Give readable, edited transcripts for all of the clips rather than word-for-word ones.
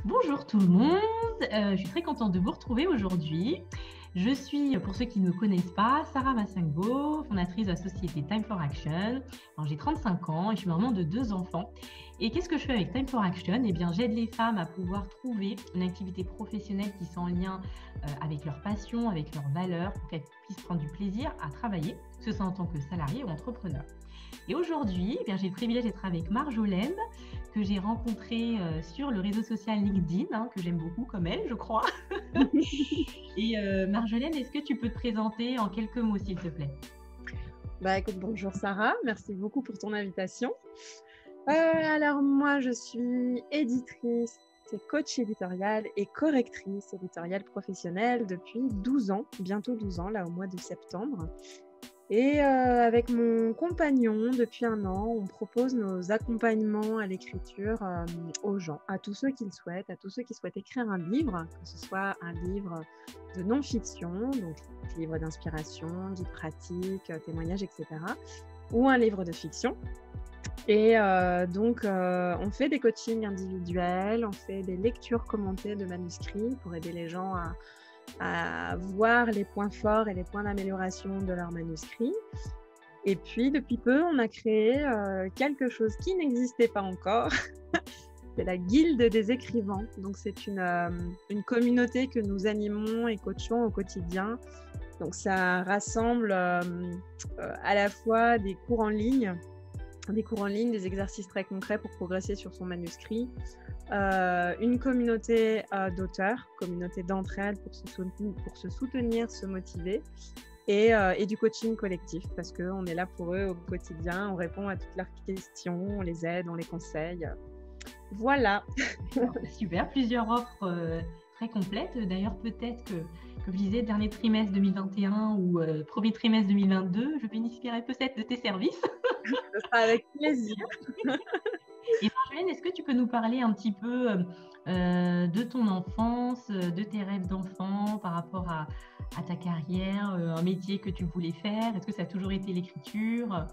Bonjour tout le monde, je suis très contente de vous retrouver aujourd'hui. Je suis, pour ceux qui ne me connaissent pas, Sarah Massengo, fondatrice de la société Time for Action. Alors, j'ai 35 ans et je suis maman de 2 enfants. Et qu'est-ce que je fais avec Time for Action? Eh bien, j'aide les femmes à pouvoir trouver une activité professionnelle qui soit en lien avec leur passion, avec leurs valeurs, pour qu'elles puissent prendre du plaisir à travailler, que ce soit en tant que salarié ou entrepreneur. Et aujourd'hui, eh bien, j'ai le privilège d'être avec Marjolaine, que j'ai rencontrée sur le réseau social LinkedIn, que j'aime beaucoup comme elle, je crois. Et Marjolaine, est-ce que tu peux te présenter en quelques mots, s'il te plaît? Écoute, bonjour Sarah, merci beaucoup pour ton invitation. Alors moi, je suis éditrice, coach éditoriale et correctrice éditoriale professionnelle depuis 12 ans, bientôt 12 ans, là au mois de septembre. Et avec mon compagnon, depuis 1 an, on propose nos accompagnements à l'écriture aux gens, à tous ceux qui le souhaitent, à tous ceux qui souhaitent écrire un livre, que ce soit un livre de non-fiction, donc livre d'inspiration, guide pratique, témoignages, etc., ou un livre de fiction. Et donc, on fait des coachings individuels, on fait des lectures commentées de manuscrits pour aider les gens à voir les points forts et les points d'amélioration de leur manuscrit. Et puis, depuis peu, on a créé quelque chose qui n'existait pas encore. C'est la Guilde des écrivains. Donc, c'est une communauté que nous animons et coachons au quotidien. Donc, ça rassemble à la fois des cours en ligne, des exercices très concrets pour progresser sur son manuscrit, une communauté d'auteurs, communauté d'entraide pour se soutenir, se motiver, et du coaching collectif parce qu'on est là pour eux au quotidien, on répond à toutes leurs questions, on les aide, on les conseille. Voilà. Super, plusieurs offres très complètes. D'ailleurs, peut-être que, comme je disais, dernier trimestre 2021 ou premier trimestre 2022, je bénéficierai peut-être de tes services. Ce sera avec plaisir. Et Marjolaine, est-ce que tu peux nous parler un petit peu de ton enfance, de tes rêves d'enfant par rapport à ta carrière, un métier que tu voulais faire? Est-ce que ça a toujours été l'écriture?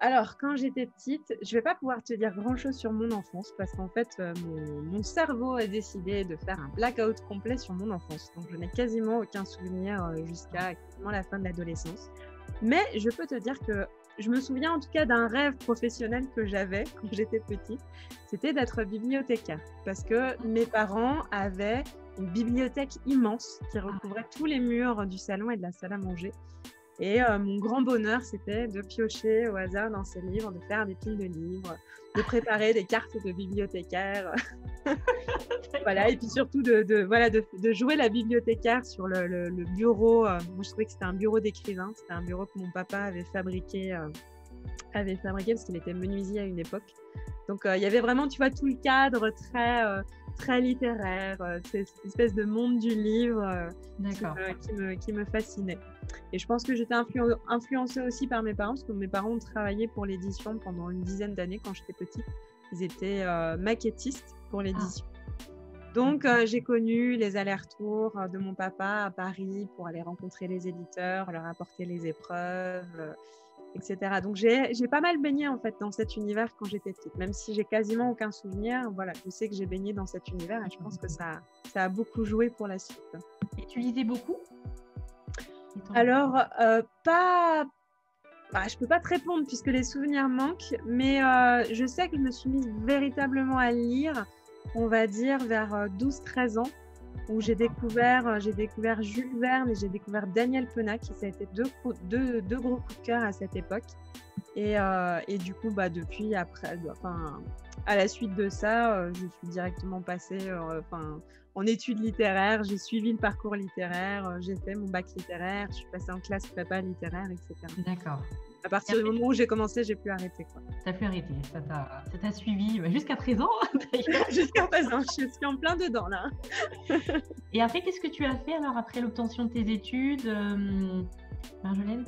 Alors, quand j'étais petite, je ne vais pas pouvoir te dire grand-chose sur mon enfance parce qu'en fait, mon cerveau a décidé de faire un blackout complet sur mon enfance. Donc, je n'ai quasiment aucun souvenir jusqu'à quasiment la fin de l'adolescence. Mais je peux te dire que je me souviens en tout cas d'un rêve professionnel que j'avais quand j'étais petite. C'était d'être bibliothécaire parce que mes parents avaient une bibliothèque immense qui recouvrait tous les murs du salon et de la salle à manger. Et mon grand bonheur, c'était de piocher au hasard dans ces livres, de faire des piles de livres, de préparer des cartes de bibliothécaire. Voilà, et puis surtout de jouer la bibliothécaire sur le bureau. Moi, je trouvais que c'était un bureau d'écrivain. C'était un bureau que mon papa avait fabriqué parce qu'il était menuisier à une époque. Donc, il y avait vraiment, tu vois, tout le cadre très littéraire, cette espèce de monde du livre qui me fascinait. Et je pense que j'étais influencée aussi par mes parents, parce que mes parents ont travaillé pour l'édition pendant une dizaine d'années quand j'étais petite. Ils étaient maquettistes pour l'édition. Donc, j'ai connu les allers-retours de mon papa à Paris pour aller rencontrer les éditeurs, leur apporter les épreuves, etc. Donc, j'ai pas mal baigné en fait dans cet univers quand j'étais petite, même si j'ai quasiment aucun souvenir. Voilà, je sais que j'ai baigné dans cet univers et je pense que ça a beaucoup joué pour la suite. Et tu lisais beaucoup? Alors, je peux pas te répondre puisque les souvenirs manquent, mais je sais que je me suis mise véritablement à lire, on va dire vers 12-13 ans, où j'ai découvert Jules Verne et j'ai découvert Daniel Pennac, qui ça a été deux gros coups de cœur à cette époque. Et du coup, depuis, après, à la suite de ça, je suis directement passée en études littéraires, j'ai suivi le parcours littéraire, j'ai fait mon bac littéraire, je suis passée en classe prépa littéraire, etc. D'accord. À partir du moment où j'ai commencé, j'ai pu arrêter. T'as pu arrêter, ça t'a suivi jusqu'à présent d'ailleurs. Jusqu'à présent, je suis en plein dedans là. Et après, qu'est-ce que tu as fait alors après l'obtention de tes études, Marjolaine?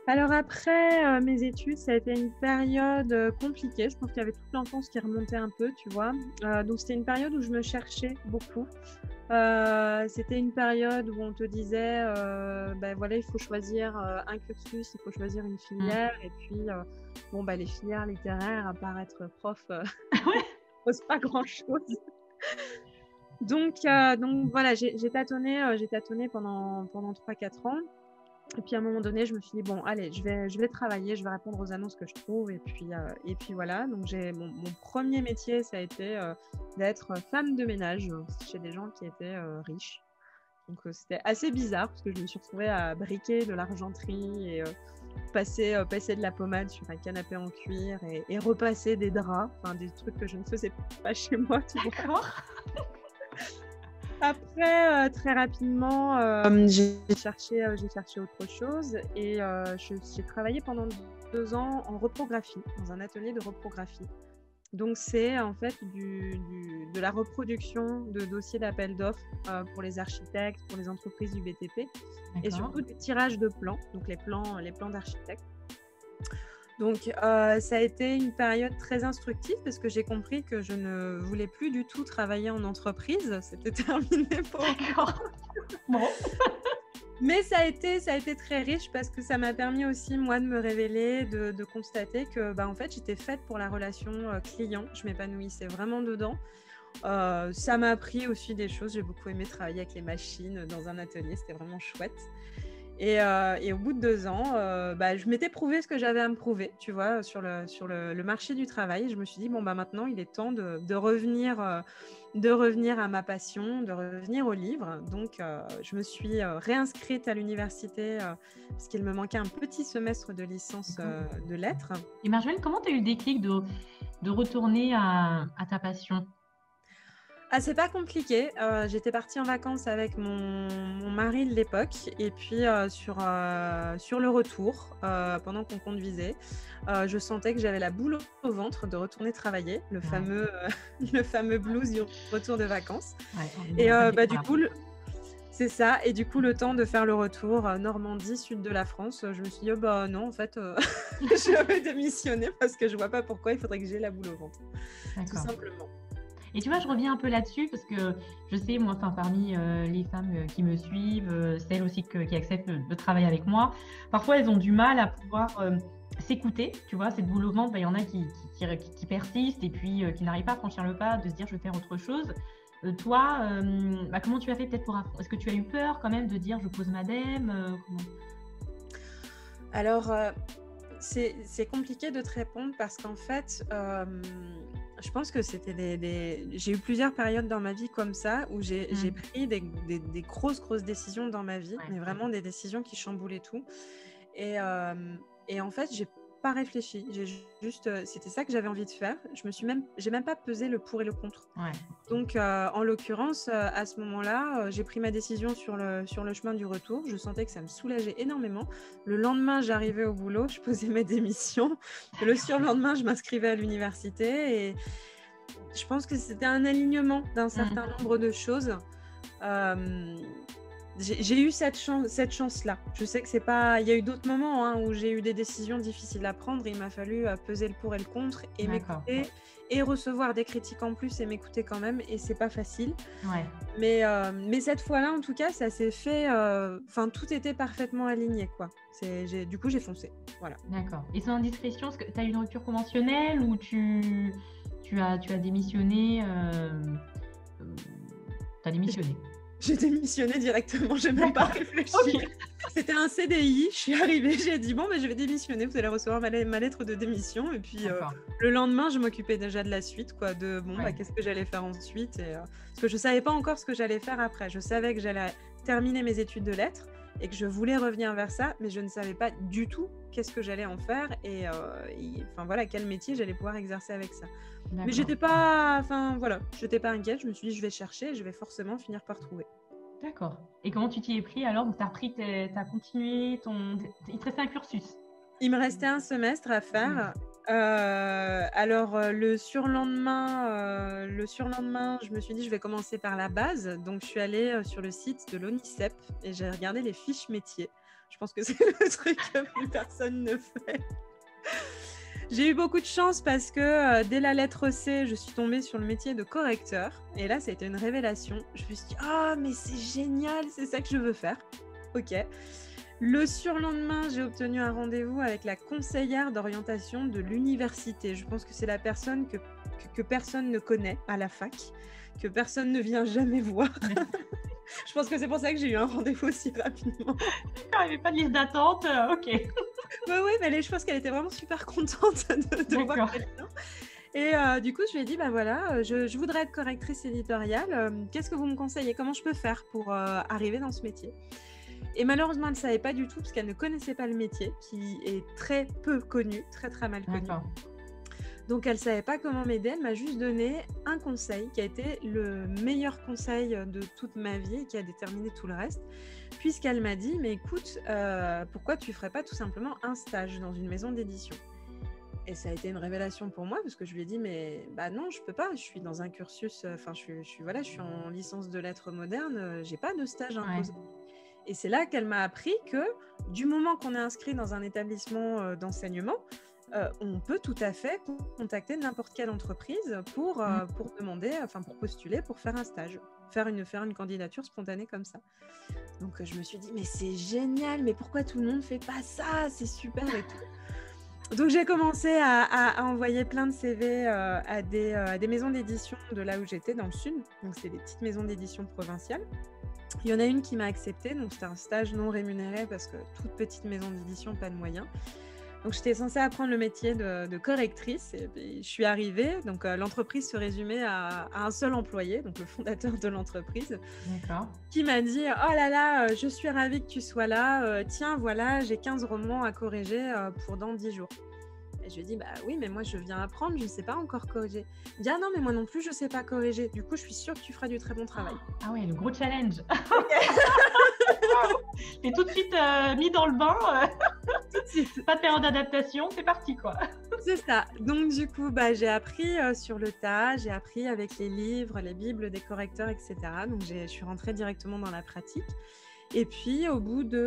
Alors après mes études, ça a été une période compliquée. Je pense qu'il y avait toute l'enfance qui remontait un peu, tu vois. Donc c'était une période où je me cherchais beaucoup. C'était une période où on te disait, il faut choisir un cursus, il faut choisir une filière. Et puis, les filières littéraires, à part être prof, ne posent pas grand-chose. Donc voilà, j'ai tâtonné pendant 3-4 ans. Et puis à un moment donné, je me suis dit, bon, allez, je vais travailler, je vais répondre aux annonces que je trouve. Et puis voilà, donc mon premier métier, ça a été d'être femme de ménage chez des gens qui étaient riches. Donc c'était assez bizarre parce que je me suis retrouvée à briquer de l'argenterie et passer de la pommade sur un canapé en cuir et repasser des draps, enfin des trucs que je ne faisais pas chez moi, tu vois. D'accord. Après, très rapidement, j'ai cherché autre chose et j'ai travaillé pendant 2 ans en reprographie, dans un atelier de reprographie. Donc, c'est en fait de la reproduction de dossiers d'appel d'offres pour les architectes, pour les entreprises du BTP et surtout du tirage de plans, donc les plans d'architectes. Donc, ça a été une période très instructive parce que j'ai compris que je ne voulais plus du tout travailler en entreprise. C'était terminé pour moi. Bon. Mais ça a été très riche parce que ça m'a permis aussi, moi, de me révéler, de constater que, en fait, j'étais faite pour la relation client. Je m'épanouissais vraiment dedans. Ça m'a appris aussi des choses. J'ai beaucoup aimé travailler avec les machines dans un atelier. C'était vraiment chouette. Et au bout de 2 ans, je m'étais prouvé ce que j'avais à me prouver, tu vois, sur le marché du travail. Je me suis dit, bon, maintenant, il est temps de revenir à ma passion, de revenir au livre. Donc, je me suis réinscrite à l'université parce qu'il me manquait un petit semestre de licence de lettres. Et Marjolaine, comment tu as eu le déclic de retourner à ta passion? Ah, c'est pas compliqué. J'étais partie en vacances avec mon mari de l'époque et puis sur le retour, pendant qu'on conduisait, je sentais que j'avais la boule au ventre de retourner travailler, le fameux blues du retour de vacances. Ouais, Et du coup, c'est ça. Et du coup, le temps de faire le retour Normandie, sud de la France, je me suis dit, non, en fait, je vais démissionner parce que je vois pas pourquoi il faudrait que j'ai la boule au ventre, tout simplement. Et tu vois, je reviens un peu là-dessus parce que je sais, moi, parmi les femmes qui me suivent, celles aussi qui acceptent de travailler avec moi, parfois elles ont du mal à pouvoir s'écouter. Tu vois, cette boule au ventre, il y en a qui persistent et puis qui n'arrivent pas à franchir le pas de se dire je vais faire autre chose. Toi, comment tu as fait peut-être est-ce que tu as eu peur quand même de dire je pose madame Alors, c'est compliqué de te répondre parce qu'en fait, je pense que c'était j'ai eu plusieurs périodes dans ma vie comme ça où j'ai pris des grosses décisions dans ma vie, mais vraiment des décisions qui chamboulaient tout. Et en fait, j'ai pas réfléchi. C'était ça que j'avais envie de faire. J'ai même pas pesé le pour et le contre. Ouais. Donc, en l'occurrence, à ce moment-là, j'ai pris ma décision sur le chemin du retour. Je sentais que ça me soulageait énormément. Le lendemain, j'arrivais au boulot, je posais mes démissions. Le surlendemain, je m'inscrivais à l'université. Et je pense que c'était un alignement d'un certain nombre de choses. J'ai eu cette chance-là. Je sais que c'est pas. Il y a eu d'autres moments où j'ai eu des décisions difficiles à prendre. Il m'a fallu peser le pour et le contre et m'écouter et recevoir des critiques en plus et m'écouter quand même. Et c'est pas facile. Ouais. Mais cette fois-là, en tout cas, ça s'est fait. Tout était parfaitement aligné, quoi. Du coup, j'ai foncé. Voilà. D'accord. Et sans indiscrétion, est-ce que tu as eu une rupture conventionnelle ou tu as démissionné Tu as démissionné? J'ai démissionné directement, j'ai même pas réfléchi. Okay. C'était un CDI, je suis arrivée, j'ai dit je vais démissionner, vous allez recevoir ma lettre de démission. Et puis le lendemain, je m'occupais déjà de la suite, quoi, qu'est-ce que j'allais faire ensuite. Parce que je savais pas encore ce que j'allais faire après. Je savais que j'allais terminer mes études de lettres et que je voulais revenir vers ça, mais je ne savais pas du tout qu'est-ce que j'allais en faire et quel métier j'allais pouvoir exercer avec ça. D'accord. Mais j'étais pas inquiète, je me suis dit je vais chercher, je vais forcément finir par trouver. D'accord. Et comment tu t'y es pris alors? Donc, tu as continué il te restait un cursus? Il me restait un semestre à faire. Alors, le surlendemain, je me suis dit je vais commencer par la base. Donc, je suis allée sur le site de l'ONICEP et j'ai regardé les fiches métiers. Je pense que c'est le truc que plus personne ne fait. J'ai eu beaucoup de chance parce que dès la lettre C, je suis tombée sur le métier de correcteur. Et là, ça a été une révélation. Je me suis dit, mais c'est génial, c'est ça que je veux faire. Ok. Le surlendemain, j'ai obtenu un rendez-vous avec la conseillère d'orientation de l'université. Je pense que c'est la personne que personne ne connaît à la fac, que personne ne vient jamais voir. Je pense que c'est pour ça que j'ai eu un rendez-vous aussi rapidement. Il n'y avait pas de liste d'attente, ok. Oui, mais je pense qu'elle était vraiment super contente de voir quelqu'un. Et du coup, je lui ai dit, bah voilà, je voudrais être correctrice éditoriale. Qu'est-ce que vous me conseillez? Comment je peux faire pour arriver dans ce métier? Et malheureusement, elle ne savait pas du tout parce qu'elle ne connaissait pas le métier, qui est très peu connu, très très mal connu. Donc, elle ne savait pas comment m'aider. Elle m'a juste donné un conseil qui a été le meilleur conseil de toute ma vie et qui a déterminé tout le reste. Puisqu'elle m'a dit, mais écoute, pourquoi tu ne ferais pas tout simplement un stage dans une maison d'édition? Et ça a été une révélation pour moi parce que je lui ai dit, mais bah non, je peux pas. Je suis dans un cursus, je suis en licence de lettres modernes, j'ai pas de stage imposé. Ouais. Et c'est là qu'elle m'a appris que du moment qu'on est inscrit dans un établissement d'enseignement, on peut tout à fait contacter n'importe quelle entreprise pour demander, pour postuler, pour faire un stage, faire une candidature spontanée comme ça. Donc je me suis dit, mais c'est génial, mais pourquoi tout le monde fait pas ça? C'est super et tout. Donc j'ai commencé à envoyer plein de CV à des maisons d'édition de là où j'étais, dans le sud. Donc c'est des petites maisons d'édition provinciales. Il y en a une qui m'a acceptée, donc c'était un stage non rémunéré parce que toute petite maison d'édition, pas de moyens. Donc j'étais censée apprendre le métier de correctrice et puis je suis arrivée. Donc l'entreprise se résumait à un seul employé, donc le fondateur de l'entreprise, qui m'a dit « Oh là là, je suis ravie que tu sois là. Tiens, voilà, j'ai 15 romans à corriger pour dans 10 jours. » Et je lui ai dit, bah oui, mais moi je viens apprendre, je ne sais pas encore corriger. Il dit, ah non, mais moi non plus, je ne sais pas corriger. Du coup, je suis sûre que tu feras du très bon travail. Ah ouais, le gros challenge. T'es tout de suite mis dans le bain. Tout de suite. Pas de période d'adaptation, c'est parti quoi. C'est ça. Donc du coup, j'ai appris sur le tas, j'ai appris avec les livres, les bibles des correcteurs, etc. Donc je suis rentrée directement dans la pratique. Et puis, arrivé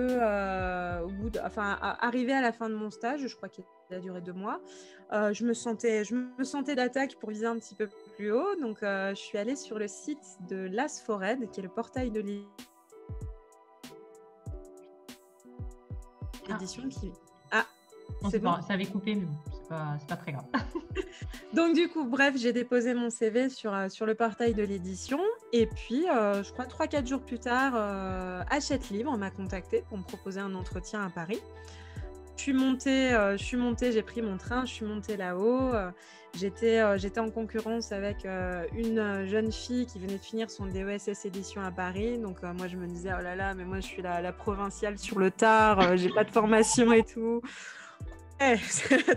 à la fin de mon stage, je crois qu'il a duré 2 mois, je me sentais d'attaque pour viser un petit peu plus haut. Donc, je suis allée sur le site de l'Asfored, qui est le portail de l'édition qui... Ah, c'est bon. Ça avait coupé, mais c'est pas très grave. Donc du coup, bref, j'ai déposé mon CV sur le portail de l'édition et puis, je crois 3-4 jours plus tard, Hachette Livre m'a contactée pour me proposer un entretien à Paris. Je suis montée, j'ai pris mon train, je suis montée là-haut. J'étais en concurrence avec une jeune fille qui venait de finir son DESS édition à Paris. Donc moi, je me disais, oh là là, mais moi, je suis la provinciale sur le tard, j'ai pas de formation et tout.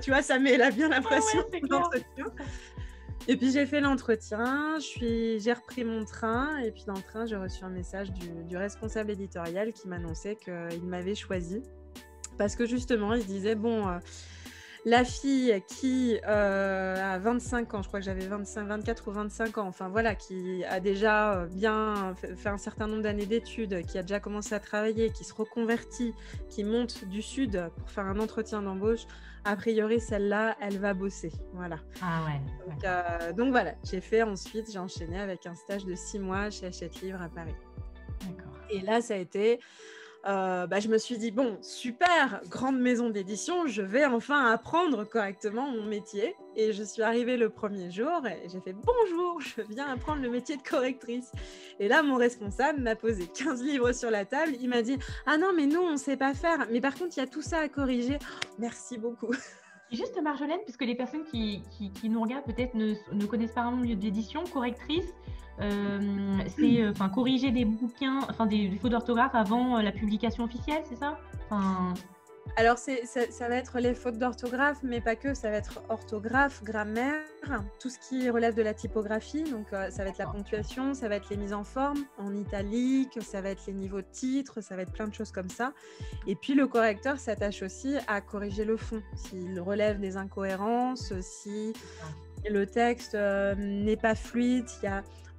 Tu vois, ça met bien l'impression de l'entretien. Et puis j'ai fait l'entretien, j'ai repris mon train et puis dans le train, j'ai reçu un message du responsable éditorial qui m'annonçait qu'il m'avait choisi parce que justement, il se disait, bon, la fille qui a 25 ans, je crois que j'avais 24 ou 25 ans, enfin voilà, qui a déjà bien fait un certain nombre d'années d'études, qui a déjà commencé à travailler, qui se reconvertit, qui monte du sud pour faire un entretien d'embauche, a priori celle-là, elle va bosser, voilà. Ah ouais. Donc voilà, j'ai enchaîné avec un stage de 6 mois chez Hachette Livre à Paris. D'accord. Et là, ça a été... je me suis dit, bon, super, grande maison d'édition, je vais enfin apprendre correctement mon métier. Et je suis arrivée le premier jour et j'ai fait, bonjour, je viens apprendre le métier de correctrice. Et là, mon responsable m'a posé 15 livres sur la table. Il m'a dit, ah non, mais nous, on ne sait pas faire. Mais par contre, il y a tout ça à corriger. Oh, merci beaucoup. Juste Marjolaine, puisque les personnes qui nous regardent peut-être ne connaissent pas vraiment le milieu d'édition, correctrice, c'est corriger des bouquins, des fautes d'orthographe avant la publication officielle, c'est ça? Alors, ça va être les fautes d'orthographe, mais pas que, ça va être orthographe, grammaire, tout ce qui relève de la typographie, donc ça va être la ponctuation, ça va être les mises en forme, en italique, ça va être les niveaux de titre, ça va être plein de choses comme ça. Et puis, le correcteur s'attache aussi à corriger le fond, s'il relève des incohérences, si le texte n'est pas fluide,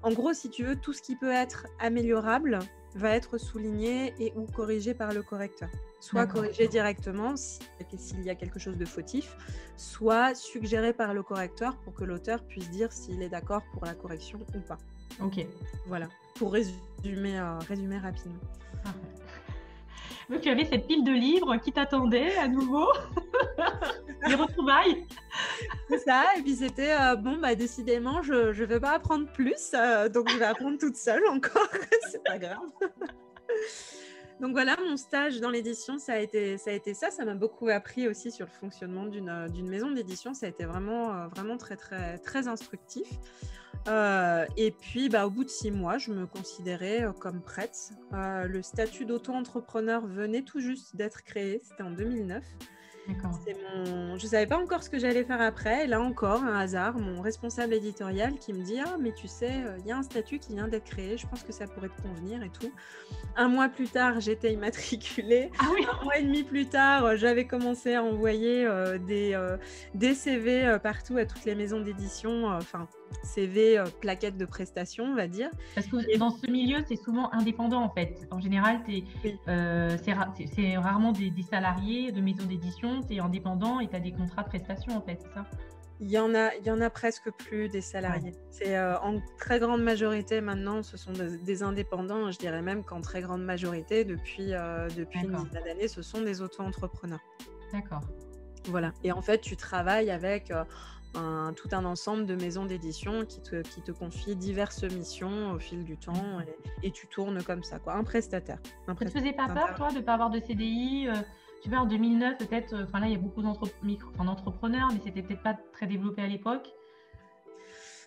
en gros, si tu veux, tout ce qui peut être améliorable va être souligné et ou corrigé par le correcteur. Soit corrigé directement s'il y a quelque chose de fautif, soit suggéré par le correcteur pour que l'auteur puisse dire s'il est d'accord pour la correction ou pas. Ok. Voilà, pour résumer rapidement. Donc, tu avais cette pile de livres qui t'attendait à nouveau, les retrouvailles. C'est ça. Et puis c'était bon, bah décidément, je ne vais pas apprendre plus, donc je vais apprendre toute seule encore. C'est pas grave. Donc voilà, mon stage dans l'édition, ça a été ça. Ça m'a beaucoup appris aussi sur le fonctionnement d'une maison d'édition. Ça a été vraiment, vraiment très, très, très instructif. Et puis, bah, au bout de 6 mois, je me considérais comme prête. Le statut d'auto-entrepreneur venait tout juste d'être créé. C'était en 2009. D'accord. Je ne savais pas encore ce que j'allais faire après. Et là encore, un hasard, mon responsable éditorial qui me dit « Ah, mais tu sais, il y a un statut qui vient d'être créé, je pense que ça pourrait te convenir et tout. » Un mois plus tard, j'étais immatriculée. Ah oui. Un mois et demi plus tard, j'avais commencé à envoyer des CV partout à toutes les maisons d'édition, enfin CV, plaquettes de prestations, on va dire. Parce que dans ce milieu, c'est souvent indépendant en fait. En général, Oui. c'est rarement des salariés de maisons d'édition, tu es indépendant et tu as des contrats de prestation en fait, c'est ça? Il y en a presque plus des salariés. Ouais. C'est en très grande majorité maintenant, ce sont des indépendants. Je dirais même qu'en très grande majorité, depuis une dizaine d'années, ce sont des auto-entrepreneurs. D'accord. Voilà. Et en fait, tu travailles avec tout un ensemble de maisons d'édition qui te confient diverses missions au fil du temps et tu tournes comme ça, quoi. Un prestataire. Ça te faisait pas peur, toi, de ne pas avoir de CDI? Tu vois, en 2009, peut-être, enfin là, il y a beaucoup d'entrepreneurs, mais c'était peut-être pas très développé à l'époque.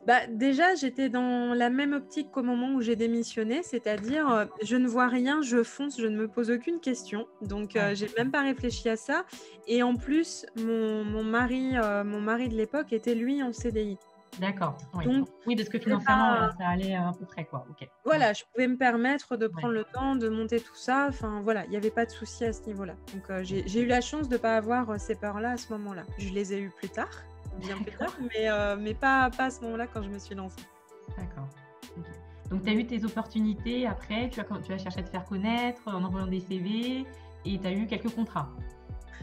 Bah, déjà, j'étais dans la même optique qu'au moment où j'ai démissionné, c'est-à-dire je ne vois rien, je fonce, je ne me pose aucune question. Donc, j'ai même pas réfléchi à ça. Et en plus, mon mari de l'époque était lui en CDI. D'accord. Oui. Donc, oui, parce que financièrement, ça allait à peu près, quoi. Ok. Voilà, je pouvais me permettre de prendre le temps de monter tout ça. Enfin, voilà, il n'y avait pas de souci à ce niveau-là. Donc, j'ai eu la chance de ne pas avoir ces peurs-là à ce moment-là. Je les ai eues plus tard, bien plus tard, mais pas à ce moment-là quand je me suis lancée. D'accord. Okay. Donc, tu as eu tes opportunités après, tu as cherché à te faire connaître en envoyant des CV et tu as eu quelques contrats.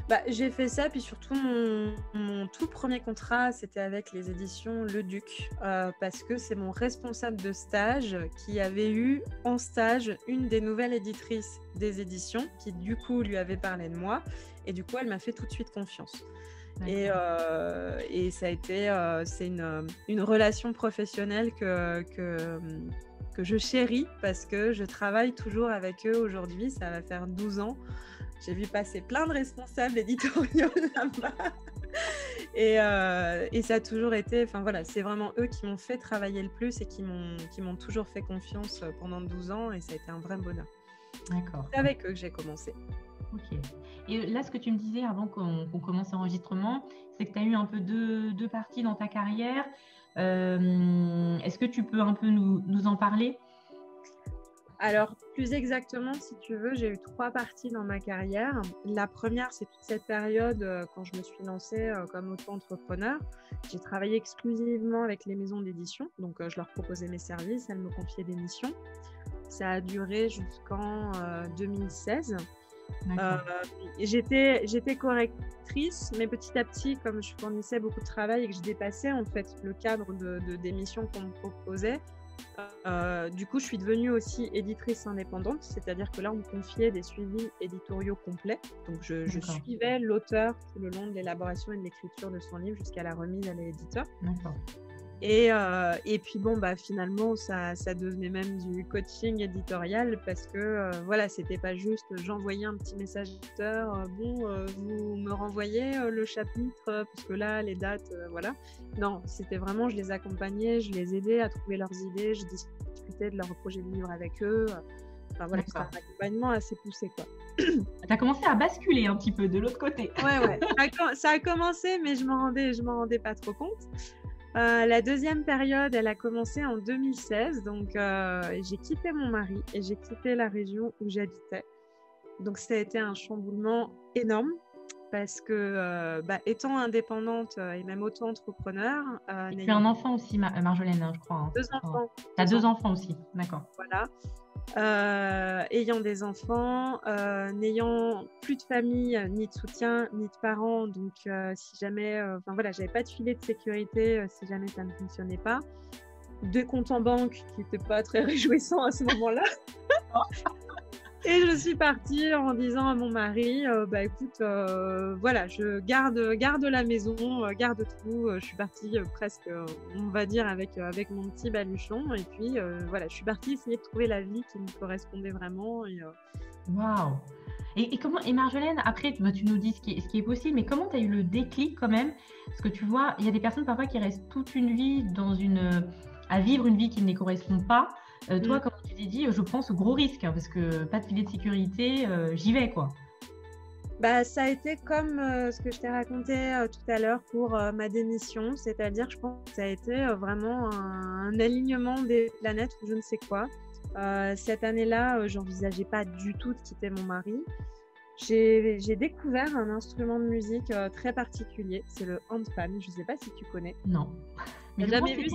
Bah, j'ai fait ça, puis surtout mon tout premier contrat, c'était avec les éditions Le Duc, parce que c'est mon responsable de stage qui avait eu en stage une des nouvelles éditrices des éditions, qui du coup lui avait parlé de moi, et du coup elle m'a fait tout de suite confiance. Et ça a été, c'est une relation professionnelle que je chéris, parce que je travaille toujours avec eux aujourd'hui, ça va faire 12 ans. J'ai vu passer plein de responsables éditoriaux là-bas. Et ça a toujours été, enfin voilà, c'est vraiment eux qui m'ont fait travailler le plus et qui m'ont toujours fait confiance pendant 12 ans, et ça a été un vrai bonheur. D'accord. C'est avec eux que j'ai commencé. Ok. Et là, ce que tu me disais avant qu'on commence l'enregistrement, c'est que tu as eu un peu deux parties dans ta carrière. Est-ce que tu peux un peu nous en parler? Alors, plus exactement, si tu veux, j'ai eu 3 parties dans ma carrière. La première, c'est toute cette période quand je me suis lancée comme auto-entrepreneur. J'ai travaillé exclusivement avec les maisons d'édition. Donc, je leur proposais mes services, elles me confiaient des missions. Ça a duré jusqu'en 2016. J'étais correctrice, mais petit à petit, comme je fournissais beaucoup de travail et que je dépassais en fait le cadre des missions qu'on me proposait, du coup, je suis devenue aussi éditrice indépendante, c'est-à-dire que là, on me confiait des suivis éditoriaux complets. Donc, je suivais l'auteur tout le long de l'élaboration et de l'écriture de son livre jusqu'à la remise à l'éditeur. D'accord. Et puis, bon, bah, finalement, ça devenait même du coaching éditorial parce que, voilà, c'était pas juste j'envoyais un petit message à l'éditeur, vous me renvoyez le chapitre, parce que là, les dates, voilà. Non, c'était vraiment, je les accompagnais, je les aidais à trouver leurs idées, je discutais de leur projet de livre avec eux. Enfin, voilà, c'était un accompagnement assez poussé, quoi. Tu as commencé à basculer un petit peu de l'autre côté. Ouais. Ça a commencé, mais je m'en rendais pas trop compte. La deuxième période, elle a commencé en 2016. Donc, j'ai quitté mon mari et j'ai quitté la région où j'habitais. Donc, ça a été un chamboulement énorme parce que, étant indépendante et même auto-entrepreneur… tu as un enfant aussi, Marjolaine, hein, je crois. Hein. 2 enfants. Tu as 2 enfants aussi, d'accord. Voilà. Ayant des enfants, n'ayant plus de famille, ni de soutien, ni de parents, donc si jamais, voilà, j'avais pas de filet de sécurité si jamais ça ne fonctionnait pas, 2 comptes en banque qui n'étaient pas très réjouissants à ce moment-là. Et je suis partie en disant à mon mari, bah écoute, voilà, je garde la maison, garde tout. Je suis partie presque, on va dire, avec mon petit baluchon. Et puis, voilà, je suis partie essayer de trouver la vie qui me correspondait vraiment. Waouh! Et comment, et Marjolaine, après, tu nous dis ce qui est possible, mais comment tu as eu le déclic quand même? Parce que tu vois, il y a des personnes parfois qui restent toute une vie à vivre une vie qui ne les correspond pas. Toi, comment tu t'es dit, je prends ce gros risque, hein, parce que pas de filet de sécurité, j'y vais, quoi. Bah, ça a été comme ce que je t'ai raconté tout à l'heure pour ma démission, c'est-à-dire, je pense que ça a été vraiment un alignement des planètes ou je ne sais quoi. Cette année-là, j'envisageais pas du tout de quitter mon mari. J'ai découvert un instrument de musique très particulier, c'est le handpan. Je ne sais pas si tu connais. Non. Mais jamais vu,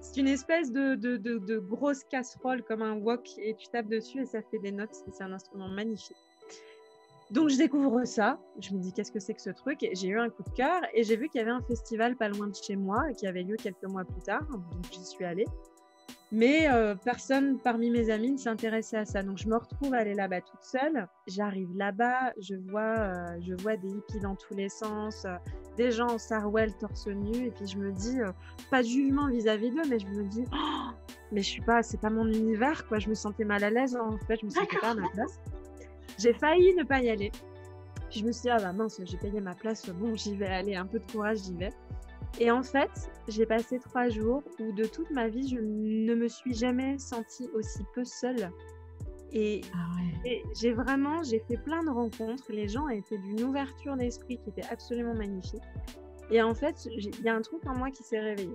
c'est une espèce de grosse casserole comme un wok et tu tapes dessus et ça fait des notes. C'est un instrument magnifique. Donc je découvre ça, je me dis qu'est-ce que c'est que ce truc, et j'ai eu un coup de cœur et j'ai vu qu'il y avait un festival pas loin de chez moi qui avait lieu quelques mois plus tard, donc j'y suis allée. Mais personne parmi mes amis ne s'intéressait à ça. Donc, je me retrouve à aller là-bas toute seule. J'arrive là-bas, je vois des hippies dans tous les sens, des gens en sarouel, torse nu. Et puis, je me dis, pas de jugement vis-à-vis d'eux, mais je me dis, oh, mais c'est pas mon univers, quoi. Je me sentais mal à l'aise, en fait. Je me sentais pas à ma place. J'ai failli ne pas y aller. Puis, je me suis dit, ah bah mince, j'ai payé ma place. Bon, j'y vais aller. Un peu de courage, j'y vais. Et en fait, j'ai passé 3 jours où de toute ma vie, je ne me suis jamais sentie aussi peu seule. Et j'ai fait plein de rencontres. Les gens étaient d'une ouverture d'esprit qui était absolument magnifique. Et en fait, il y a un truc en moi qui s'est réveillé.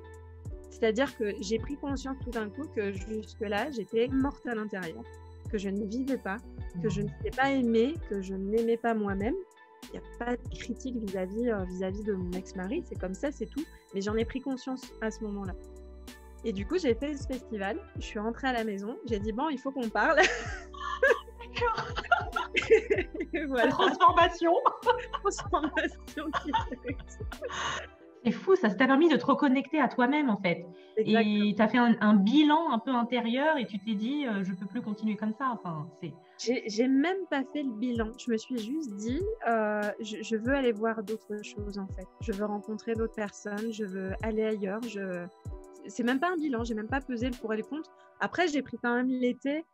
C'est-à-dire que j'ai pris conscience tout d'un coup que jusque-là, j'étais morte à l'intérieur, que je ne vivais pas, que je ne sais pas aimer, que je n'aimais pas moi-même. Il n'y a pas de critique vis-à-vis de mon ex-mari, c'est comme ça, c'est tout. Mais j'en ai pris conscience à ce moment-là. Et du coup, j'ai fait ce festival, je suis rentrée à la maison, j'ai dit bon, il faut qu'on parle. D'accord. Voilà. Transformation. C'est fou, ça t'a permis de te reconnecter à toi-même en fait. Exactement. Et tu as fait un bilan un peu intérieur et tu t'es dit je ne peux plus continuer comme ça. Enfin, j'ai même pas fait le bilan. Je me suis juste dit je veux aller voir d'autres choses en fait. Je veux rencontrer d'autres personnes, je veux aller ailleurs. C'est même pas un bilan, j'ai même pas pesé le pour et le contre. Après, j'ai pris quand même l'été.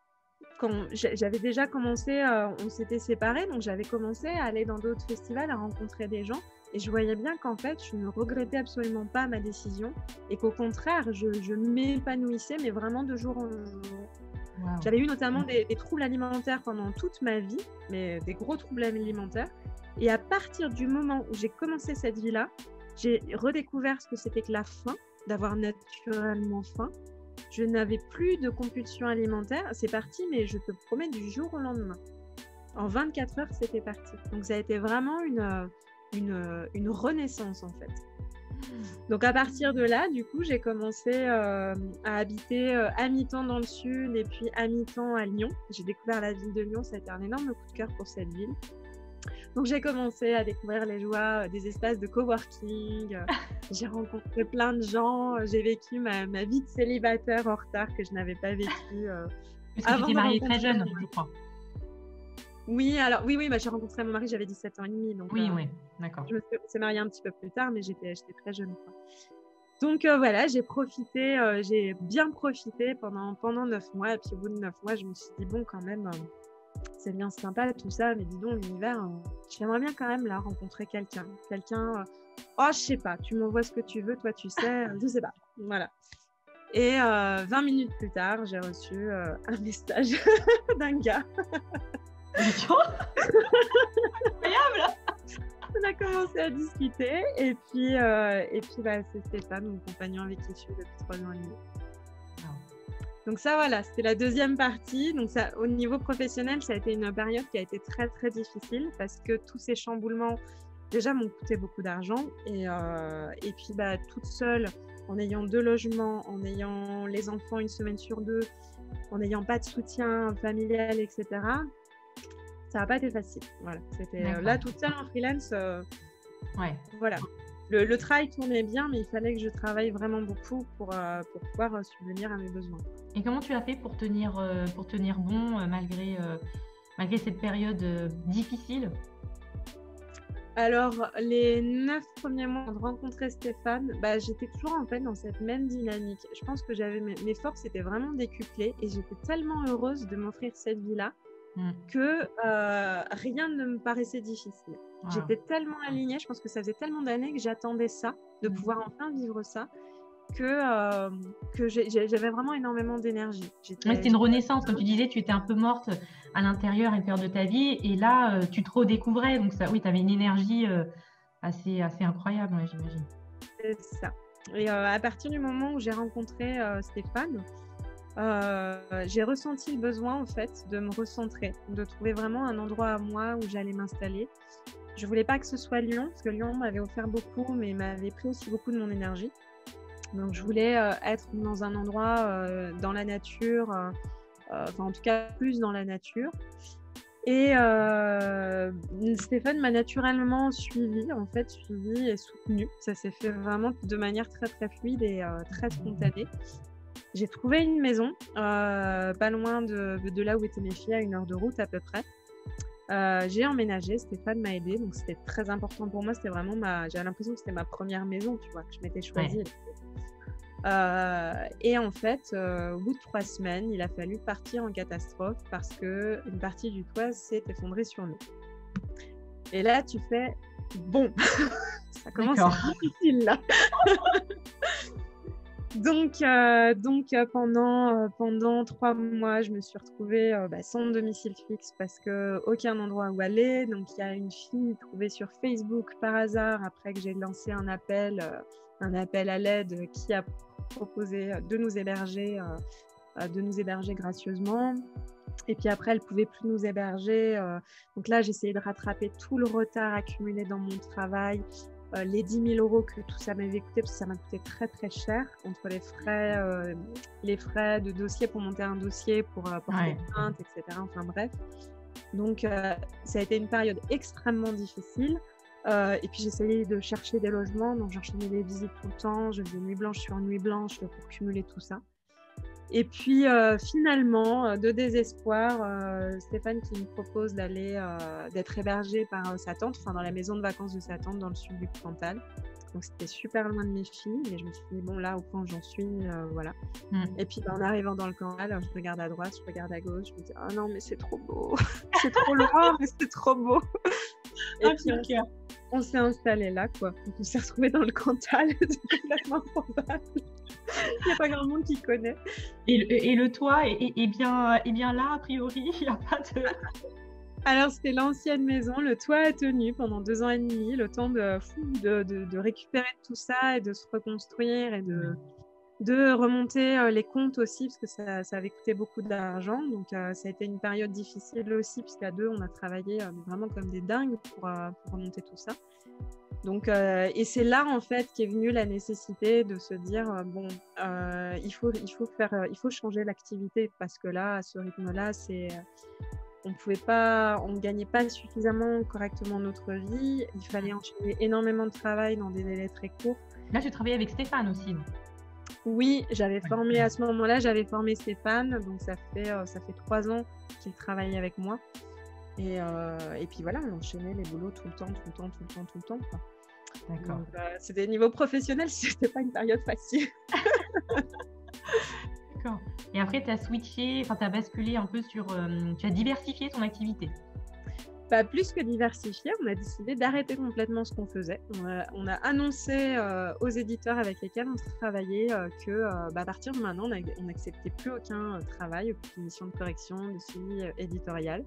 Quand j'avais déjà commencé, on s'était séparés, donc j'avais commencé à aller dans d'autres festivals, à rencontrer des gens. Et je voyais bien qu'en fait, je ne regrettais absolument pas ma décision et qu'au contraire, je m'épanouissais, mais vraiment de jour en jour. Wow. J'avais eu notamment des troubles alimentaires pendant toute ma vie, mais des gros troubles alimentaires. Et à partir du moment où j'ai commencé cette vie-là, j'ai redécouvert ce que c'était que la faim, d'avoir naturellement faim. Je n'avais plus de compulsion alimentaire. C'est parti, mais je te promets, du jour au lendemain. En 24 heures, c'était parti. Donc, ça a été vraiment une renaissance en fait. Donc à partir de là, du coup, j'ai commencé à habiter à mi-temps dans le sud et puis à mi-temps à Lyon. J'ai découvert la ville de Lyon, ça a été un énorme coup de cœur pour cette ville. Donc j'ai commencé à découvrir les joies des espaces de coworking. J'ai rencontré plein de gens. J'ai vécu ma vie de célibataire en retard que je n'avais pas vécu. Parce que tu t'es mariée très jeune, je crois. Oui, alors oui, bah, j'ai rencontré mon mari, j'avais 17 ans et demi. Donc, oui, d'accord. Je me suis mariée un petit peu plus tard, mais j'étais très jeune, quoi. Donc voilà, j'ai bien profité pendant 9 mois. Et puis au bout de 9 mois, je me suis dit, bon, quand même, c'est bien sympa tout ça, mais dis donc, l'univers, j'aimerais bien quand même là rencontrer quelqu'un. Oh, je sais pas, tu m'envoies ce que tu veux, toi tu sais, je sais pas. Voilà. Et 20 minutes plus tard, j'ai reçu un message d'un gars. Incroyable. On a commencé à discuter et puis bah, c'est Stéphane, mon compagnon avec qui je suis depuis 3 ans et demi. Wow. Donc ça, voilà, c'était la deuxième partie. Donc ça, au niveau professionnel, ça a été une période qui a été très très difficile parce que tous ces chamboulements déjà m'ont coûté beaucoup d'argent et puis bah, toute seule, en ayant 2 logements, en ayant les enfants 1 semaine sur 2, en n'ayant pas de soutien familial, etc. Ça n'a pas été facile. Voilà, c'était là toute seule en freelance. Voilà, le travail tournait bien, mais il fallait que je travaille vraiment beaucoup pour pouvoir subvenir à mes besoins. Et comment tu as fait pour tenir bon malgré malgré cette période difficile? Alors, les 9 premiers mois de rencontrer Stéphane, bah, j'étais toujours en fait dans cette même dynamique. Je pense que j'avais mes forces étaient vraiment décuplées et j'étais tellement heureuse de m'offrir cette vie-là que rien ne me paraissait difficile. Wow. J'étais tellement alignée, je pense que ça faisait tellement d'années que j'attendais ça, de pouvoir enfin vivre ça, que j'avais vraiment énormément d'énergie. C'était une renaissance, comme tu disais, tu étais un peu morte à l'intérieur à une période de ta vie, et là, tu te redécouvrais. Donc, ça, oui, tu avais une énergie assez incroyable, ouais, j'imagine. C'est ça. Et à partir du moment où j'ai rencontré Stéphane, j'ai ressenti le besoin, en fait, de me recentrer, de trouver vraiment un endroit à moi où j'allais m'installer. Je voulais pas que ce soit Lyon, parce que Lyon m'avait offert beaucoup, mais m'avait pris aussi beaucoup de mon énergie. Donc, je voulais être dans un endroit dans la nature, enfin, en tout cas, plus dans la nature. Et Stéphane m'a naturellement suivi et soutenu. Ça s'est fait vraiment de manière très, très fluide et très spontanée. J'ai trouvé une maison, pas loin de là où étaient mes filles, à 1 heure de route à peu près. J'ai emménagé, Stéphane m'a aidée, donc c'était très important pour moi. C'était vraiment j'avais l'impression que c'était ma première maison, tu vois, que je m'étais choisie. Ouais. Et en fait, au bout de 3 semaines, il a fallu partir en catastrophe parce qu'une partie du toit s'est effondrée sur nous. Et là, tu fais bon, ça commence à être difficile là. Donc pendant 3 mois, je me suis retrouvée sans domicile fixe parce qu'aucun endroit où aller. Donc il y a une fille trouvée sur Facebook par hasard après que j'ai lancé un appel à l'aide qui a proposé de nous héberger gracieusement. Et puis après, elle ne pouvait plus nous héberger. Donc là, j'ai essayé de rattraper tout le retard accumulé dans mon travail. Les 10 000 € que tout ça m'avait coûté, parce que ça m'a coûté très très cher, entre les frais de dossier pour monter un dossier, pour porter plainte, etc. Enfin bref. Donc ça a été une période extrêmement difficile. Et puis j'essayais de chercher des logements, donc j'enchaînais les visites tout le temps, je faisais nuit blanche sur nuit blanche pour cumuler tout ça. Et puis finalement, de désespoir, Stéphane qui me propose d'être hébergé par sa tante, enfin dans la maison de vacances de sa tante dans le sud du Cantal. Donc c'était super loin de mes filles, et je me suis dit bon là au point où j'en suis, voilà. Et puis en arrivant dans le Cantal, je regarde à droite, je regarde à gauche, je me dis ah non mais c'est trop beau, c'est trop loin mais c'est trop beau. Et puis on s'est installé là quoi. Donc, on s'est retrouvés dans le Cantal, c'est complètement improbable. Il n'y a pas grand monde qui connaît. Et le toit est bien là, a priori. Il n'y a pas de... Alors, c'était l'ancienne maison. Le toit a tenu pendant 2 ans et demi, le temps de récupérer tout ça et de se reconstruire et de remonter les comptes aussi, parce que ça avait coûté beaucoup d'argent. Donc, ça a été une période difficile aussi, puisqu'à 2, on a travaillé vraiment comme des dingues pour remonter tout ça. Donc, et c'est là en fait qu'est venue la nécessité de se dire il faut changer l'activité, parce que là, à ce rythme-là, on ne gagnait pas suffisamment correctement notre vie. Il fallait enchaîner énormément de travail dans des délais très courts. Là, tu travaillais avec Stéphane aussi. Oui, à ce moment-là, j'avais formé Stéphane, donc ça fait 3 ans qu'il travaille avec moi. Et puis voilà, on enchaînait les boulots tout le temps. Quoi. D'accord. Donc, c'était niveau professionnel, c'était pas une période facile. D'accord. Et après, tu as switché, tu as basculé un peu tu as diversifié ton activité. Plus que diversifier, on a décidé d'arrêter complètement ce qu'on faisait. On a annoncé aux éditeurs avec lesquels on travaillait qu'à partir de maintenant, on n'acceptait plus aucun travail, aucune mission de correction, de suivi éditorial.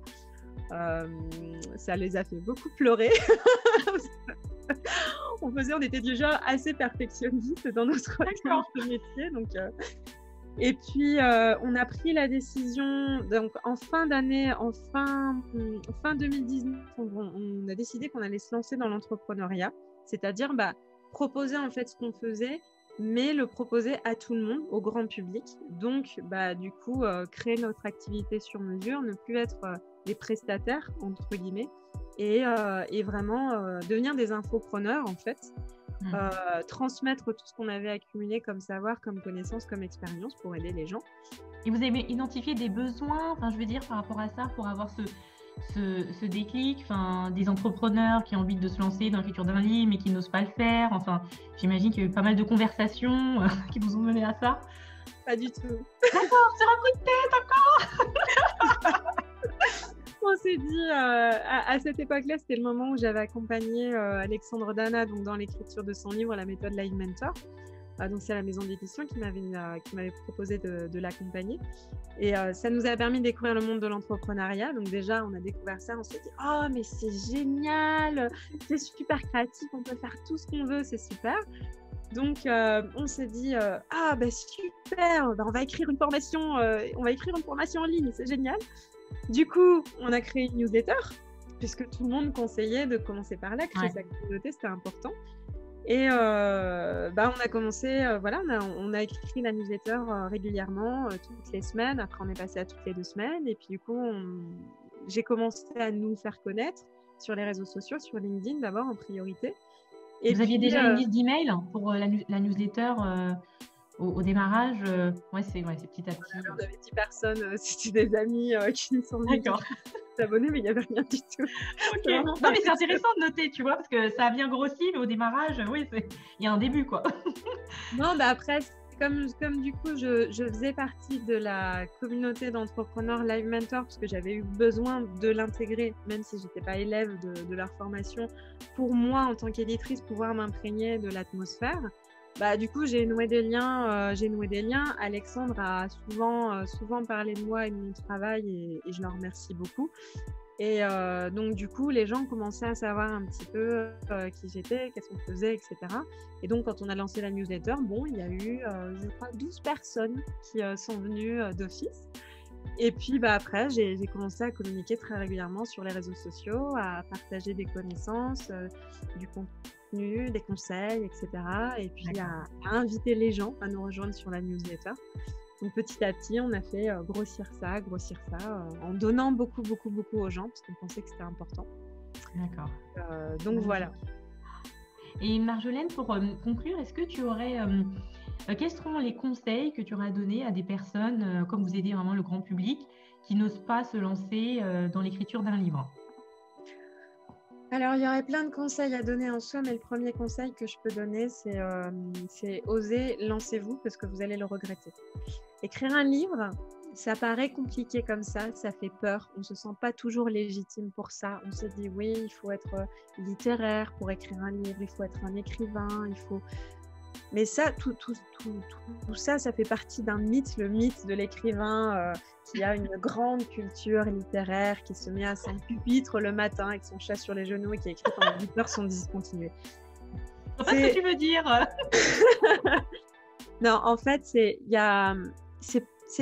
Ça les a fait beaucoup pleurer. On était du genre assez perfectionniste dans notre métier. Donc, et puis, on a pris la décision, donc en fin d'année, fin 2019, on a décidé qu'on allait se lancer dans l'entrepreneuriat, c'est-à-dire proposer en fait ce qu'on faisait, mais le proposer à tout le monde, au grand public. Donc, du coup, créer notre activité sur mesure, ne plus être des prestataires, entre guillemets, et vraiment devenir des infopreneurs, en fait. Transmettre tout ce qu'on avait accumulé comme savoir, comme connaissance, comme expérience pour aider les gens. Et vous avez identifié des besoins, je veux dire, par rapport à ça, pour avoir ce déclic, enfin, des entrepreneurs qui ont envie de se lancer dans l'écriture d'un livre mais qui n'osent pas le faire? Enfin, j'imagine qu'il y a eu pas mal de conversations qui vous ont mené à ça. Pas du tout. D'accord, sur un coup de tête encore. On s'est dit, à cette époque-là, c'était le moment où j'avais accompagné Alexandre Dana donc dans l'écriture de son livre La méthode Live Mentor. Donc c'est la maison d'édition qui m'avait proposé de l'accompagner. Et ça nous a permis de découvrir le monde de l'entrepreneuriat. Donc déjà, on a découvert ça, on s'est dit « Oh, mais c'est génial, c'est super créatif, on peut faire tout ce qu'on veut, c'est super !» Donc on s'est dit « Ah, ben super, on va écrire une formation en ligne, c'est génial !» Du coup, on a créé une newsletter, puisque tout le monde conseillait de commencer par là, créer sa communauté, c'était important. Et on a commencé, on a écrit la newsletter régulièrement, toutes les semaines. Après, on est passé à toutes les 2 semaines. Et puis, du coup, j'ai commencé à nous faire connaître sur les réseaux sociaux, sur LinkedIn d'abord en priorité. Et vous aviez déjà une liste d'emails pour la newsletter au démarrage? C'est petit à petit. On avait 10 personnes, c'était des amis qui sont venus s'abonner, mais il n'y avait rien du tout. Okay. Non, mais c'est intéressant de noter, tu vois, parce que ça a bien grossi, mais au démarrage, il y a un début, quoi. Non, après, comme du coup, je faisais partie de la communauté d'entrepreneurs Live Mentor, parce que j'avais eu besoin de l'intégrer, même si je n'étais pas élève de leur formation, pour moi, en tant qu'éditrice, pouvoir m'imprégner de l'atmosphère. Du coup, j'ai noué des liens. Alexandre a souvent parlé de moi et de mon travail et je le remercie beaucoup. Et donc, du coup, les gens commençaient à savoir un petit peu qui j'étais, qu'est-ce qu'on faisait, etc. Et donc, quand on a lancé la newsletter, il y a eu, je crois, 12 personnes qui sont venues d'office. Et puis, après, j'ai commencé à communiquer très régulièrement sur les réseaux sociaux, à partager des connaissances, du contenu, des conseils, etc. Et puis, à inviter les gens à nous rejoindre sur la newsletter. Donc, petit à petit, on a fait grossir ça, en donnant beaucoup aux gens, parce qu'on pensait que c'était important. D'accord. Donc, voilà. Et Marjolaine, pour conclure, est-ce que tu aurais... quels seront les conseils que tu auras donnés à des personnes, comme vous aidez vraiment le grand public, qui n'osent pas se lancer dans l'écriture d'un livre? Alors, il y aurait plein de conseils à donner en soi, mais le premier conseil que je peux donner, c'est oser, lancez-vous, parce que vous allez le regretter. Écrire un livre, ça paraît compliqué comme ça fait peur, on ne se sent pas toujours légitime pour ça. On se dit, oui, il faut être littéraire pour écrire un livre, il faut être un écrivain, Mais ça, tout ça, ça fait partie d'un mythe, le mythe de l'écrivain qui a une grande culture littéraire, qui se met à son pupitre le matin avec son chat sur les genoux et qui écrit pendant 8 heures sans discontinuer. Je sais pas ce que tu veux dire. Non, en fait, c'est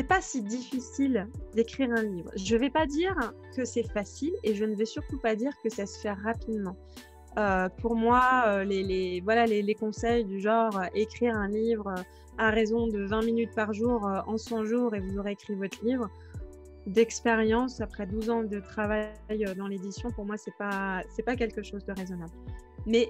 pas si difficile d'écrire un livre. Je vais pas dire que c'est facile et je ne vais surtout pas dire que ça se fait rapidement. Pour moi, les conseils du genre écrire un livre à raison de 20 minutes par jour en 100 jours et vous aurez écrit votre livre, d'expérience, après 12 ans de travail dans l'édition, pour moi, c'est pas quelque chose de raisonnable. Mais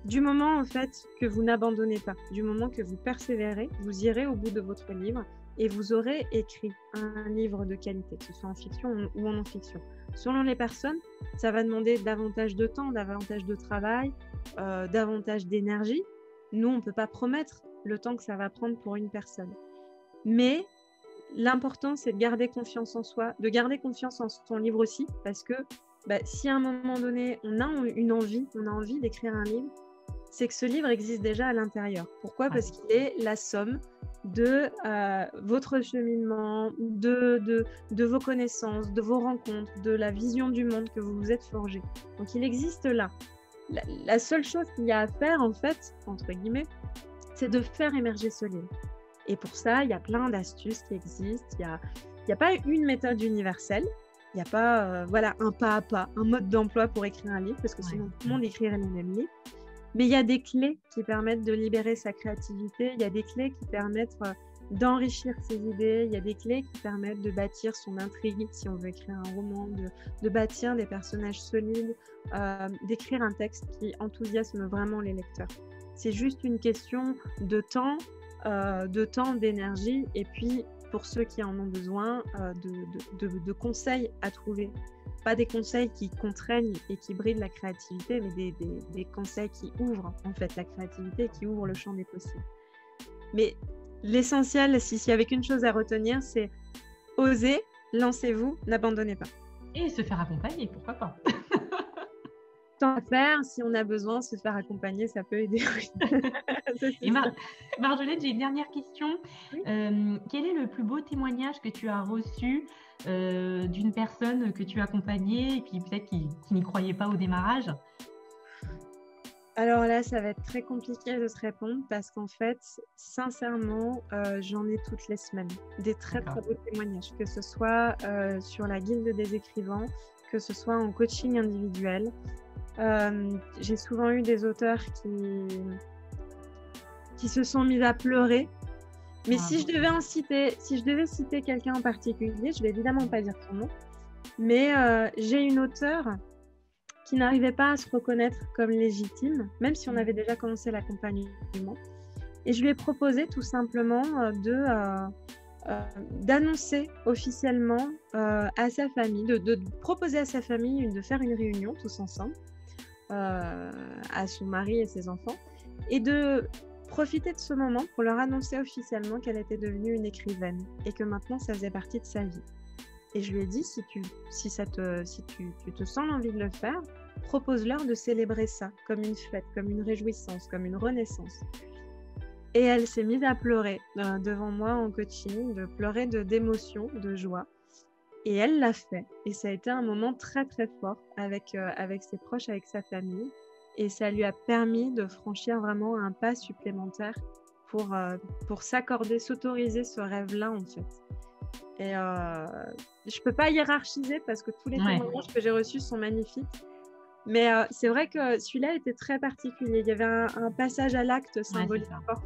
du moment, en fait, que vous n'abandonnez pas, du moment que vous persévérez, vous irez au bout de votre livre et vous aurez écrit un livre de qualité, que ce soit en fiction ou en non-fiction. Selon les personnes, ça va demander davantage de temps, davantage de travail, davantage d'énergie. Nous, on ne peut pas promettre le temps que ça va prendre pour une personne. Mais l'important, c'est de garder confiance en soi, de garder confiance en son livre aussi, parce que si à un moment donné, on a envie d'écrire un livre, c'est que ce livre existe déjà à l'intérieur. Pourquoi ? Parce qu'il est la somme de votre cheminement, de vos connaissances, de vos rencontres, de la vision du monde que vous vous êtes forgé. Donc, il existe là. La seule chose qu'il y a à faire, en fait, entre guillemets, c'est de faire émerger ce livre. Et pour ça, il y a plein d'astuces qui existent. Il n'y a pas une méthode universelle. Il n'y a pas un pas à pas, un mode d'emploi pour écrire un livre, parce que sinon, tout le monde écrirait les mêmes livres. Mais il y a des clés qui permettent de libérer sa créativité, il y a des clés qui permettent d'enrichir ses idées, il y a des clés qui permettent de bâtir son intrigue, si on veut écrire un roman, de bâtir des personnages solides, d'écrire un texte qui enthousiasme vraiment les lecteurs. C'est juste une question de temps, d'énergie, et puis pour ceux qui en ont besoin, de conseils à trouver. pas des conseils qui contraignent et qui brident la créativité, mais des conseils qui ouvrent en fait la créativité, qui ouvrent le champ des possibles. Mais l'essentiel, s'il y avait qu'une chose à retenir, c'est osez, lancez-vous, n'abandonnez pas. Et se faire accompagner, pourquoi pas. Tant à faire, si on a besoin, se faire accompagner, ça peut aider. Et Marjolaine, j'ai une dernière question. Oui. Quel est le plus beau témoignage que tu as reçu d'une personne que tu as accompagnée et puis peut-être qui n'y croyait pas au démarrage? Alors là, ça va être très compliqué de se répondre parce qu'en fait, sincèrement, j'en ai toutes les semaines. Des très beaux témoignages, que ce soit sur la guilde des écrivains, que ce soit en coaching individuel. J'ai souvent eu des auteurs qui se sont mis à pleurer. Mais si je devais citer quelqu'un en particulier, je vais évidemment pas dire son nom, mais j'ai une auteure qui n'arrivait pas à se reconnaître comme légitime, même si on avait déjà commencé l'accompagnement. Et je lui ai proposé tout simplement d'annoncer officiellement à sa famille, de proposer à sa famille de faire une réunion tous ensemble, à son mari et ses enfants, et de profiter de ce moment pour leur annoncer officiellement qu'elle était devenue une écrivaine et que maintenant ça faisait partie de sa vie. Et je lui ai dit, si tu te sens l'envie de le faire, propose-leur de célébrer ça comme une fête, comme une réjouissance, comme une renaissance. Et elle s'est mise à pleurer devant moi en coaching, de pleurer d'émotion, de joie. Et elle l'a fait. Et ça a été un moment très très fort avec ses proches, avec sa famille. Et ça lui a permis de franchir vraiment un pas supplémentaire pour s'accorder, s'autoriser ce rêve-là en fait. Et je peux pas hiérarchiser parce que tous les témoignages que j'ai reçus sont magnifiques. Mais c'est vrai que celui-là était très particulier. Il y avait un passage à l'acte symbolique fort.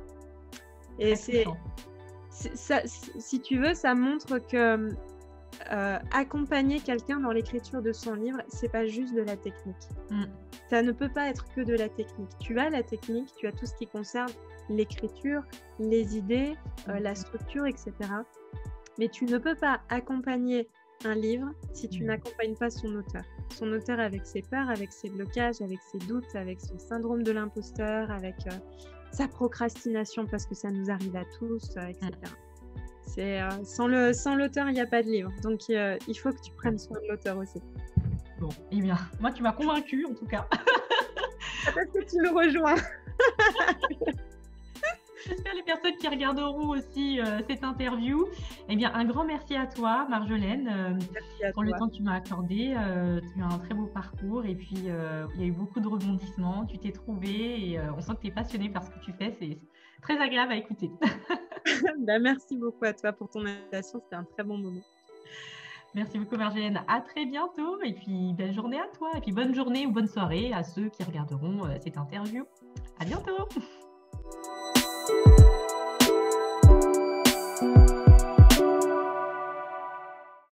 Et ça, si tu veux, ça montre que accompagner quelqu'un dans l'écriture de son livre, c'est pas juste de la technique. Ça ne peut pas être que de la technique. Tu as la technique, tu as tout ce qui concerne l'écriture, les idées, la structure, etc. Mais tu ne peux pas accompagner un livre si tu n'accompagnes pas son auteur. Son auteur avec ses peurs, avec ses blocages, avec ses doutes, avec son syndrome de l'imposteur, avec sa procrastination, parce que ça nous arrive à tous, etc. Sans l'auteur, il n'y a pas de livre. Donc, il faut que tu prennes soin de l'auteur aussi. Bon, eh bien, moi, tu m'as convaincue, en tout cas. Peut-être que tu me rejoins. J'espère les personnes qui regarderont aussi cette interview. Eh bien, un grand merci à toi, Marjolaine, pour le temps que tu m'as accordé. Tu as un très beau parcours et puis il y a eu beaucoup de rebondissements. Tu t'es trouvée et on sent que tu es passionnée par ce que tu fais. C'est très agréable à écouter. Merci beaucoup à toi pour ton invitation. C'était un très bon moment. Merci beaucoup, Marjolaine. À très bientôt et puis belle journée à toi. Et puis bonne journée ou bonne soirée à ceux qui regarderont cette interview. À bientôt.